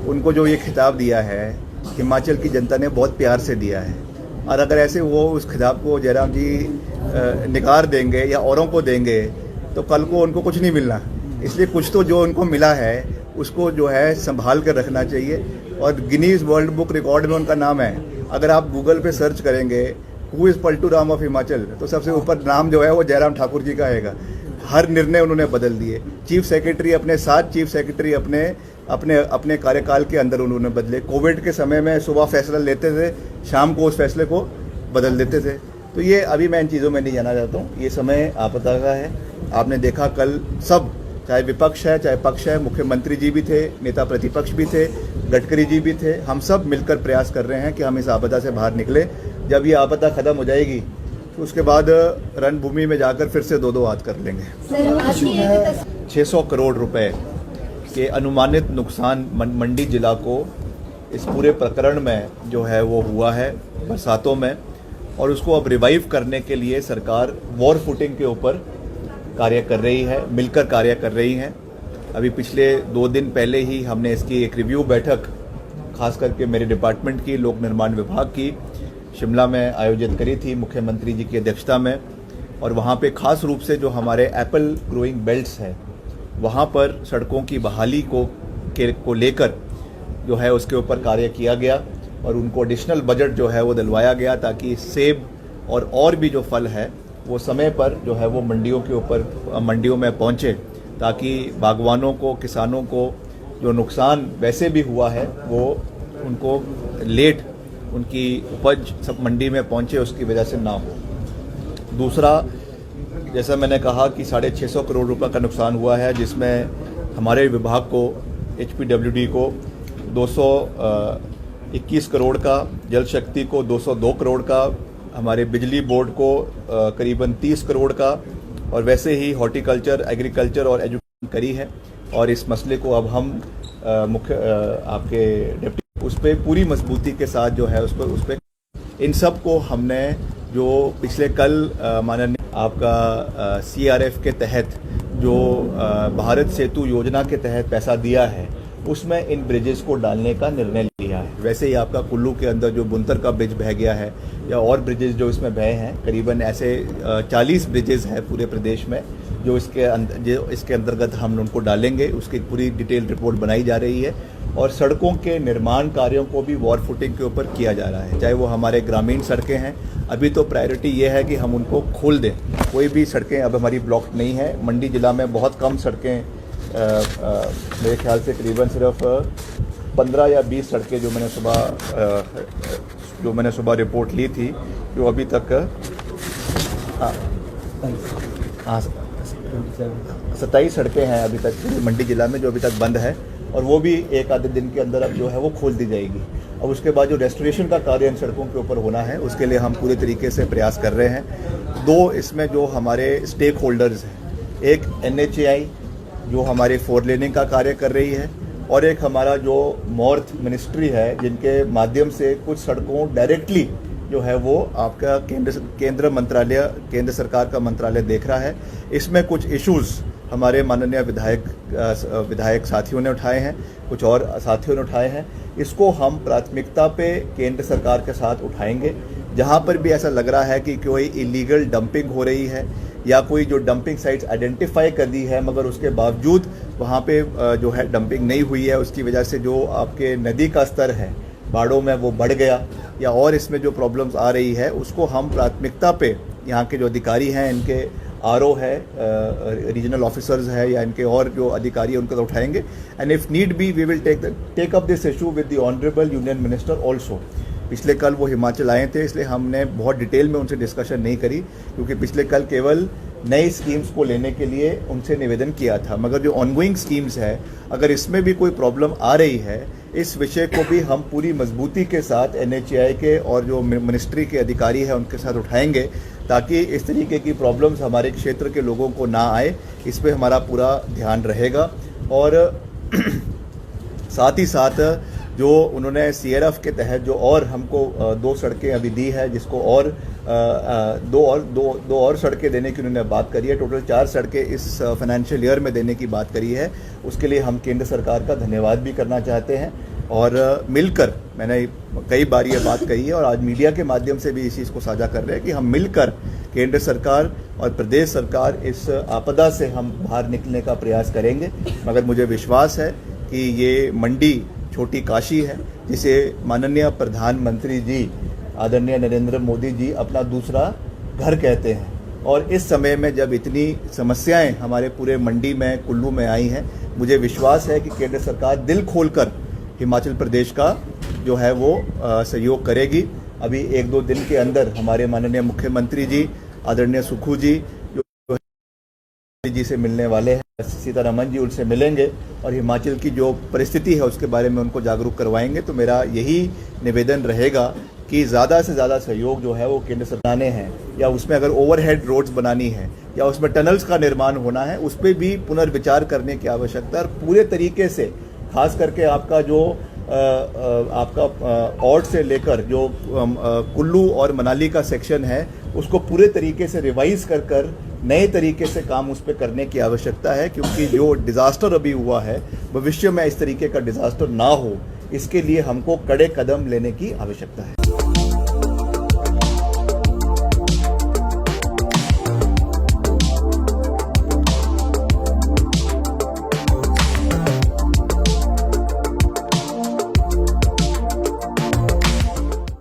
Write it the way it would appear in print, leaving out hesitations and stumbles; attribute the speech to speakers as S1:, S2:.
S1: उनको जो ये खिताब दिया है हिमाचल की जनता ने बहुत प्यार से दिया है, और अगर ऐसे वो उस खिताब को जयराम जी निकार देंगे या औरों को देंगे तो कल को उनको कुछ नहीं मिलना। इसलिए कुछ तो जो उनको मिला है उसको जो है संभाल कर रखना चाहिए। और गिनीज वर्ल्ड बुक रिकॉर्ड में उनका नाम है। अगर आप गूगल पे सर्च करेंगे who is Paltu Ram of Himachal, तो सबसे ऊपर नाम जो है वो जयराम ठाकुर जी का आएगा। हर निर्णय उन्होंने बदल दिए। चीफ सेक्रेटरी अपने 7 चीफ सेक्रेटरी अपने कार्यकाल के अंदर उन्होंने बदले। कोविड के समय में सुबह फैसला लेते थे, शाम को उस फैसले को बदल देते थे। तो ये अभी मैं इन चीज़ों में नहीं जाना चाहता हूँ। ये समय आपदा का है। आपने देखा कल सब, चाहे विपक्ष है चाहे पक्ष है, मुख्यमंत्री जी भी थे, नेता प्रतिपक्ष भी थे, गडकरी जी भी थे, हम सब मिलकर प्रयास कर रहे हैं कि हम इस आपदा से बाहर निकले। जब ये आपदा खत्म हो जाएगी तो उसके बाद रणभूमि में जाकर फिर से 2-2 हाथ कर लेंगे। 600 करोड़ रुपए के अनुमानित नुकसान मंडी जिला को इस पूरे प्रकरण में जो है वो हुआ है बरसातों में, और उसको अब रिवाइव करने के लिए सरकार वॉर फुटिंग के ऊपर कार्य कर रही है, मिलकर कार्य कर रही हैं। अभी पिछले 2 दिन पहले ही हमने इसकी एक रिव्यू बैठक खास करके मेरे डिपार्टमेंट की, लोक निर्माण विभाग की, शिमला में आयोजित करी थी मुख्यमंत्री जी की अध्यक्षता में। और वहाँ पे खास रूप से जो हमारे एप्पल ग्रोइंग बेल्ट्स हैं वहाँ पर सड़कों की बहाली को लेकर जो है उसके ऊपर कार्य किया गया, और उनको एडिशनल बजट जो है वो दिलवाया गया ताकि सेब और भी जो फल है वो समय पर जो है वो मंडियों में पहुँचे, ताकि बागवानों को, किसानों को जो नुकसान वैसे भी हुआ है वो उनको लेट उनकी उपज सब मंडी में पहुंचे उसकी वजह से ना हो। दूसरा, जैसा मैंने कहा कि 650 करोड़ रुपए का नुकसान हुआ है, जिसमें हमारे विभाग को, HPWD को 221 करोड़ का, जल शक्ति को 202 करोड़ का, हमारे बिजली बोर्ड को करीबन 30 करोड़ का, और वैसे ही हॉर्टिकल्चर, एग्रीकल्चर और एजुकेशन करी है। और इस मसले को अब हम आपके डिप्टी उस पर पूरी मजबूती के साथ जो है उस पर इन सब को हमने जो पिछले कल माननीय आपका CRF के तहत जो भारत सेतु योजना के तहत पैसा दिया है उसमें इन ब्रिजेस को डालने का निर्णय लिया है। वैसे ही आपका कुल्लू के अंदर जो बुनतर का ब्रिज बह गया है या और ब्रिजेस जो इसमें बहे हैं, करीबन ऐसे 40 ब्रिजेस हैं पूरे प्रदेश में जो इसके अंतर्गत हम उनको डालेंगे। उसकी पूरी डिटेल रिपोर्ट बनाई जा रही है, और सड़कों के निर्माण कार्यों को भी वॉर फुटिंग के ऊपर किया जा रहा है, चाहे वो हमारे ग्रामीण सड़कें हैं। अभी तो प्रायोरिटी ये है कि हम उनको खोल दें। कोई भी सड़कें अब हमारी ब्लॉक नहीं है। मंडी जिला में बहुत कम सड़कें, मेरे ख्याल से करीबन सिर्फ 15 या 20 सड़कें जो मैंने सुबह रिपोर्ट ली थी, जो अभी तक 27 सड़कें हैं अभी तक मंडी जिला में जो अभी तक बंद है, और वो भी एक आधे दिन के अंदर अब जो है वो खोल दी जाएगी। अब उसके बाद जो रेस्टोरेशन का कार्य इन सड़कों के ऊपर होना है उसके लिए हम पूरे तरीके से प्रयास कर रहे हैं। 2 इसमें जो हमारे स्टेक होल्डर्स हैं, एक NHAI जो हमारे 4 लेनिंग का कार्य कर रही है, और एक हमारा जो मॉर्थ मिनिस्ट्री है जिनके माध्यम से कुछ सड़कों डायरेक्टली जो है वो आपका केंद्र सरकार का मंत्रालय देख रहा है। इसमें कुछ इश्यूज हमारे माननीय विधायक साथियों ने उठाए हैं, कुछ और साथियों ने उठाए हैं। इसको हम प्राथमिकता पे केंद्र सरकार के साथ उठाएंगे। जहां पर भी ऐसा लग रहा है कि कोई इलीगल डंपिंग हो रही है या कोई जो डंपिंग साइट्स आइडेंटिफाई कर दी है मगर उसके बावजूद वहां पे जो है डंपिंग नहीं हुई है, उसकी वजह से जो आपके नदी का स्तर है बाड़ों में वो बढ़ गया, या और इसमें जो प्रॉब्लम्स आ रही है उसको हम प्राथमिकता पे यहाँ के जो अधिकारी हैं, इनके RO है, रीजनल ऑफिसर्स है या इनके और जो अधिकारी हैं उनको तो उठाएंगे। And if need be we will take up this issue with the honourable union minister also. पिछले कल वो हिमाचल आए थे, इसलिए हमने बहुत डिटेल में उनसे डिस्कशन नहीं करी, क्योंकि पिछले कल केवल नई स्कीम्स को लेने के लिए उनसे निवेदन किया था। मगर जो ऑनगोइंग स्कीम्स है, अगर इसमें भी कोई प्रॉब्लम आ रही है, इस विषय को भी हम पूरी मजबूती के साथ NHAI के और जो मिनिस्ट्री के अधिकारी हैं उनके साथ उठाएंगे, ताकि इस तरीके की प्रॉब्लम्स हमारे क्षेत्र के लोगों को ना आए। इस पे हमारा पूरा ध्यान रहेगा। और साथ ही साथ जो उन्होंने CRF के तहत जो और हमको 2 सड़कें अभी दी है, जिसको और दो और सड़कें देने की उन्होंने बात करी है। टोटल 4 सड़कें इस फाइनेंशियल ईयर में देने की बात करी है। उसके लिए हम केंद्र सरकार का धन्यवाद भी करना चाहते हैं। और मिलकर, मैंने कई बार ये बात कही है और आज मीडिया के माध्यम से भी इस चीज़ को साझा कर रहे हैं कि हम मिलकर केंद्र सरकार और प्रदेश सरकार इस आपदा से हम बाहर निकलने का प्रयास करेंगे। मगर मुझे विश्वास है कि ये मंडी छोटी काशी है, जिसे माननीय प्रधानमंत्री जी आदरणीय नरेंद्र मोदी जी अपना दूसरा घर कहते हैं। और इस समय में जब इतनी समस्याएं हमारे पूरे मंडी में, कुल्लू में आई हैं, मुझे विश्वास है कि केंद्र सरकार दिल खोलकर हिमाचल प्रदेश का जो है वो सहयोग करेगी। अभी 1-2 दिन के अंदर हमारे माननीय मुख्यमंत्री जी आदरणीय सुखू जी जी से मिलने वाले हैं, सीतारमन जी उनसे मिलेंगे और हिमाचल की जो परिस्थिति है उसके बारे में उनको जागरूक करवाएंगे। तो मेरा यही निवेदन रहेगा कि ज़्यादा से ज़्यादा सहयोग जो है वो केंद्र सरकार ने है, या उसमें अगर ओवरहेड रोड्स बनानी है या उसमें टनल्स का निर्माण होना है, उस पर भी पुनर्विचार करने की आवश्यकता है। और पूरे तरीके से खास करके आपका जो आपका औड से लेकर जो कुल्लू और मनाली का सेक्शन है, उसको पूरे तरीके से रिवाइज कर नए तरीके से काम उस पर करने की आवश्यकता है, क्योंकि जो डिज़ास्टर अभी हुआ है भविष्य में इस तरीके का डिज़ास्टर ना हो, इसके लिए हमको कड़े कदम लेने की आवश्यकता है।